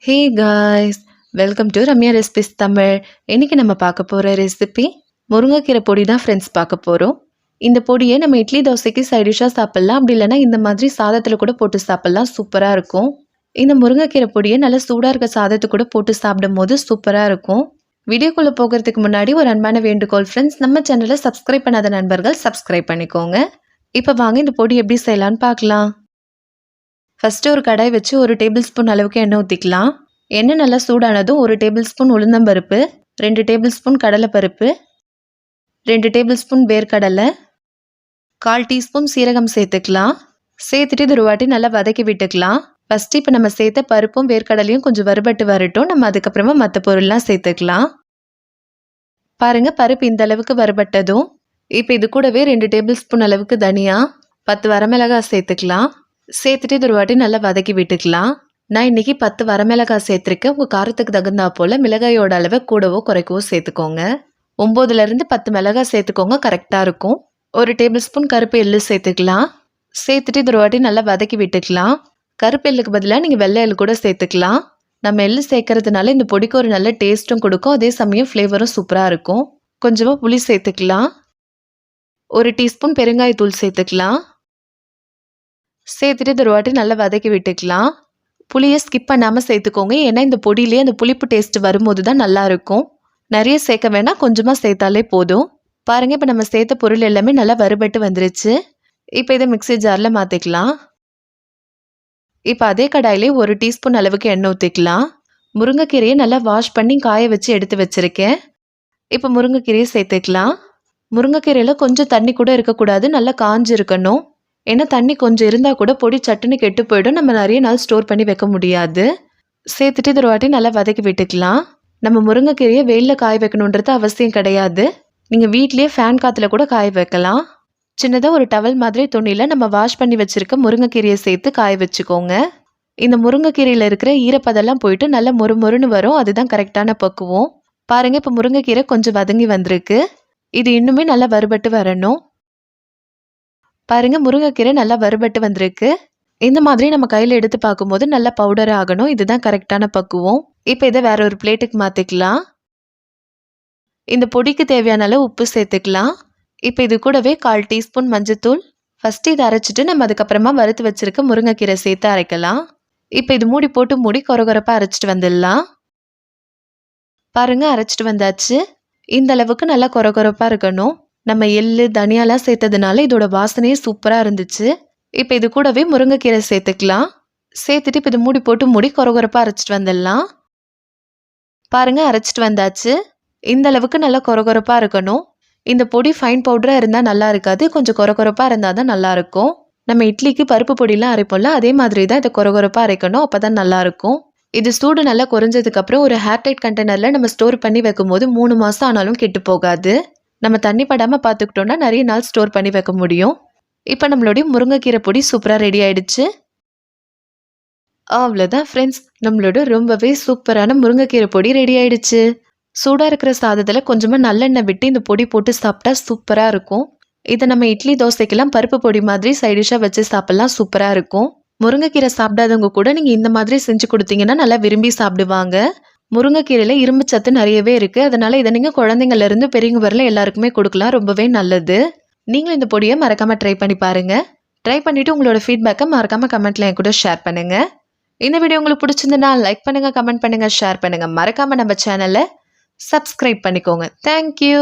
Hey guys, welcome to Ramya recipes Tamil. இன்னைக்கு நம்ம பார்க்க போகிற ரெசிபி முருங்கைக்கீரை பொடி தான் ஃப்ரெண்ட்ஸ் பார்க்க போகிறோம். இந்த பொடியை நம்ம இட்லி தோசைக்கு சைடிஷாக சாப்பிட்லாம், அப்படி இல்லைன்னா இந்த மாதிரி சாதத்தில் கூட போட்டு சாப்பிட்லாம், சூப்பராக இருக்கும். இந்த முருங்கைக்கீரை பொடியை நல்லா சூடாக இருக்க சாதத்தை கூட போட்டு சாப்பிடும் போது சூப்பராக இருக்கும். வீடியோக்குள்ளே போகிறதுக்கு முன்னாடி ஒரு அன்பான வேண்டுகோள் ஃப்ரெண்ட்ஸ், நம்ம சேனலை சப்ஸ்கிரைப் பண்ணாத நண்பர்கள் சப்ஸ்கிரைப் பண்ணிக்கோங்க. இப்போ வாங்க இந்த பொடி எப்படி செய்யலான்னு பார்க்கலாம். ஃபஸ்ட்டு ஒரு கடாய் வச்சு 1 டேபிள் ஸ்பூன் அளவுக்கு எண்ணெய் ஊற்றிக்கலாம். எண்ணெய் நல்லா சூடானதும் 1 டேபிள் ஸ்பூன் உளுந்தம்பருப்பு, 2 டேபிள் ஸ்பூன் கடலைப்பருப்பு, 2 டேபிள் ஸ்பூன் வேர்க்கடலை, 1/4 டீஸ்பூன் சீரகம் சேர்த்துக்கலாம். சேர்த்துட்டு இது ஒரு வாட்டி நல்லா வதக்கி விட்டுக்கலாம். ஃபஸ்ட்டு இப்போ நம்ம சேர்த்த பருப்பும் வேர்க்கடலையும் கொஞ்சம் வறுபட்டு வரட்டும். நம்ம அதுக்கப்புறமா மற்ற பொருள்லாம் சேர்த்துக்கலாம். பாருங்கள், பருப்பு இந்த அளவுக்கு வறுபட்டதும் இப்போ இது கூடவே 2 டேபிள் ஸ்பூன் அளவுக்கு தனியா, 10 வரமிளகாய் சேர்த்துக்கலாம். சேர்த்துட்டு இது ஒரு வாட்டி நல்லா வதக்கி விட்டுக்கலாம். நான் இன்றைக்கி 10 வரமிளகாய் சேர்த்துருக்கேன். உங்கள் காரத்துக்கு தகுந்தா போல் மிளகாயோட அளவை கூடவோ குறைக்கவோ சேர்த்துக்கோங்க. 9லேருந்து 10 மிளகாய் சேர்த்துக்கோங்க, கரெக்டாக இருக்கும். 1 டேபிள் ஸ்பூன் கருப்பு எள்ளு சேர்த்துக்கலாம். சேர்த்துட்டு இது ஒரு வாட்டி நல்லா வதக்கி விட்டுக்கலாம். கருப்பு எள்ளுக்கு பதிலாக நீங்கள் வெள்ளை எள்ளு கூட சேர்த்துக்கலாம். நம்ம எள்ளு சேர்க்கறதுனால இந்த பொடிக்கு ஒரு நல்ல டேஸ்ட்டும் கொடுக்கும், அதே சமயம் ஃப்ளேவரும் சூப்பராக இருக்கும். கொஞ்சமாக புளி சேர்த்துக்கலாம். 1 டீஸ்பூன் பெருங்காயத்தூள் சேர்த்துக்கலாம். சேர்த்துட்டு இது ஒரு வாட்டி நல்லா வதக்கி விட்டுக்கலாம். புளியை ஸ்கிப் பண்ணாமல் சேர்த்துக்கோங்க, ஏன்னா இந்த பொடியிலேயே அந்த புளிப்பு டேஸ்ட் வரும்போது தான் நல்லாயிருக்கும். நிறைய சேர்க்க வேணாம், கொஞ்சமாக சேர்த்தாலே போதும். பாருங்கள், இப்போ நம்ம சேர்த்த பொருள் எல்லாமே நல்லா வறுபட்டு வந்துருச்சு. இப்போ இதை மிக்ஸி ஜாரில் மாற்றிக்கலாம். இப்போ அதே கடாயிலே 1 டீஸ்பூன் அளவுக்கு எண்ணெய் ஊற்றிக்கலாம். முருங்கைக்கீரையை நல்லா வாஷ் பண்ணி காய வச்சு எடுத்து வச்சுருக்கேன். இப்போ முருங்கைக்கீரையை சேர்த்துக்கலாம். முருங்கைக்கீரையில் கொஞ்சம் தண்ணி கூட இருக்கக்கூடாது, நல்லா காஞ்சி இருக்கணும். ஏன்னா தண்ணி கொஞ்சம் இருந்தால் கூட பொடி சட்டுன்னு கெட்டு போயிடும், நம்ம நிறைய நாள் ஸ்டோர் பண்ணி வைக்க முடியாது. சேர்த்துட்டு இது ஒரு வாட்டி நல்லா வதக்கி விட்டுக்கலாம். நம்ம முருங்கைக்கீரையை வெயிலில் காய வைக்கணுன்றது அவசியம் கிடையாது. நீங்கள் வீட்லேயே ஃபேன் காற்றுல கூட காய வைக்கலாம். சின்னதாக ஒரு டவல் மாதிரி துணியில் நம்ம வாஷ் பண்ணி வச்சுருக்க முருங்கைக்கீரையை சேர்த்து காய வச்சுக்கோங்க. இந்த முருங்கைக்கீரையில் இருக்கிற ஈரப்பதெல்லாம் போயிட்டு நல்லா மொறுன்னு வரும், அதுதான் கரெக்டான பக்குவம். பாருங்கள், இப்போ முருங்கைக்கீரை கொஞ்சம் வதங்கி வந்திருக்கு. இது இன்னுமே நல்லா வறுபட்டு வரணும். பாருங்க, முருங்கைக்கீரை நல்லா வறுபட்டு வந்திருக்கு. இந்த மாதிரி நம்ம கையில் எடுத்து பார்க்கும்போது நல்லா பவுடர் ஆகணும், இதுதான் கரெக்டான பக்குவம். இப்போ இதை வேற ஒரு பிளேட்டுக்கு மாற்றிக்கலாம். இந்த பொடிக்கு தேவையான அளவு உப்பு சேர்த்துக்கலாம். இப்போ இது கூடவே 1/4 டீஸ்பூன் மஞ்சத்தூள். ஃபஸ்ட்டு இதை அரைச்சிட்டு நம்ம அதுக்கப்புறமா வறுத்து வச்சிருக்க முருங்கைக்கீரை சேர்த்து அரைக்கலாம். இப்போ இது மூடி போட்டு மூடி கொரகொரப்பாக அரைச்சிட்டு வந்துடலாம். பாருங்க, அரைச்சிட்டு வந்தாச்சு. இந்த அளவுக்கு நல்லா கொரகொரப்பாக இருக்கணும். நம்ம எள்ளு தனியாலாம் சேர்த்ததுனால இதோட வாசனையே சூப்பராக இருந்துச்சு. இப்போ இது கூடவே முருங்கைக்கீரை சேர்த்துக்கலாம். சேர்த்துட்டு இப்போ இது மூடி போட்டு மூடி கொரகொரப்பாக அரைச்சிட்டு வந்துடலாம். பாருங்கள், அரைச்சிட்டு வந்தாச்சு. இந்த அளவுக்கு நல்லா கொரகொரப்பாக இருக்கணும். இந்த பொடி ஃபைன் பவுடராக இருந்தால் நல்லா இருக்காது, கொஞ்சம் கொரகொரப்பாக இருந்தால் தான் நல்லாயிருக்கும். நம்ம இட்லிக்கு பருப்பு பொடியெலாம் அரைப்போம்ல, அதே மாதிரி தான் இதை கொரகொரப்பாக அரைக்கணும், அப்போ தான் நல்லாயிருக்கும். இது சூடு நல்லா குறைஞ்சதுக்கப்புறம் ஒரு ஹேர்டைட் கண்டெய்னரில் நம்ம ஸ்டோர் பண்ணி வைக்கும்போது 3 மாதம் ஆனாலும் கெட்டு போகாது. நம்ம தண்ணி படாமல் பார்த்துக்கிட்டோன்னா நிறைய நாள் ஸ்டோர் பண்ணி வைக்க முடியும். இப்போ நம்மளுடைய முருங்கைக்கீரை பொடி சூப்பராக ரெடி ஆயிடுச்சு. அவ்வளோதான் ஃப்ரெண்ட்ஸ், நம்மளோட ரொம்பவே சூப்பரான முருங்கைக்கீரை பொடி ரெடி ஆயிடுச்சு. சூடாக இருக்கிற சாதத்தில் கொஞ்சமாக நல்லெண்ணெய் விட்டு இந்த பொடி போட்டு சாப்பிட்டா சூப்பராக இருக்கும். இதை நம்ம இட்லி தோசைக்கெல்லாம் பருப்பு பொடி மாதிரி சைடிஷாக வச்சு சாப்பிட்லாம், சூப்பராக இருக்கும். முருங்கைக்கீரை சாப்பிடாதவங்க கூட நீங்கள் இந்த மாதிரி செஞ்சு கொடுத்தீங்கன்னா நல்லா விரும்பி சாப்பிடுவாங்க. முருங்கைக்கீரையில் இரும்பு சத்து நிறையவே இருக்குது, அதனால் இதை நீங்கள் குழந்தைங்கள்லேருந்து பெரியவங்க வரல எல்லாருக்குமே கொடுக்கலாம், ரொம்பவே நல்லது. நீங்களும் இந்த பொடியை மறக்காமல் ட்ரை பண்ணி பாருங்கள். ட்ரை பண்ணிவிட்டு உங்களோட ஃபீட்பேக்கை மறக்காமல் கமெண்ட்டில் என் கூட ஷேர் பண்ணுங்கள். இந்த வீடியோ உங்களுக்கு பிடிச்சிருந்ததுன்னா லைக் பண்ணுங்கள், கமெண்ட் பண்ணுங்கள், ஷேர் பண்ணுங்கள். மறக்காமல் நம்ம சேனலை சப்ஸ்கிரைப் பண்ணிக்கோங்க. தேங்க்யூ.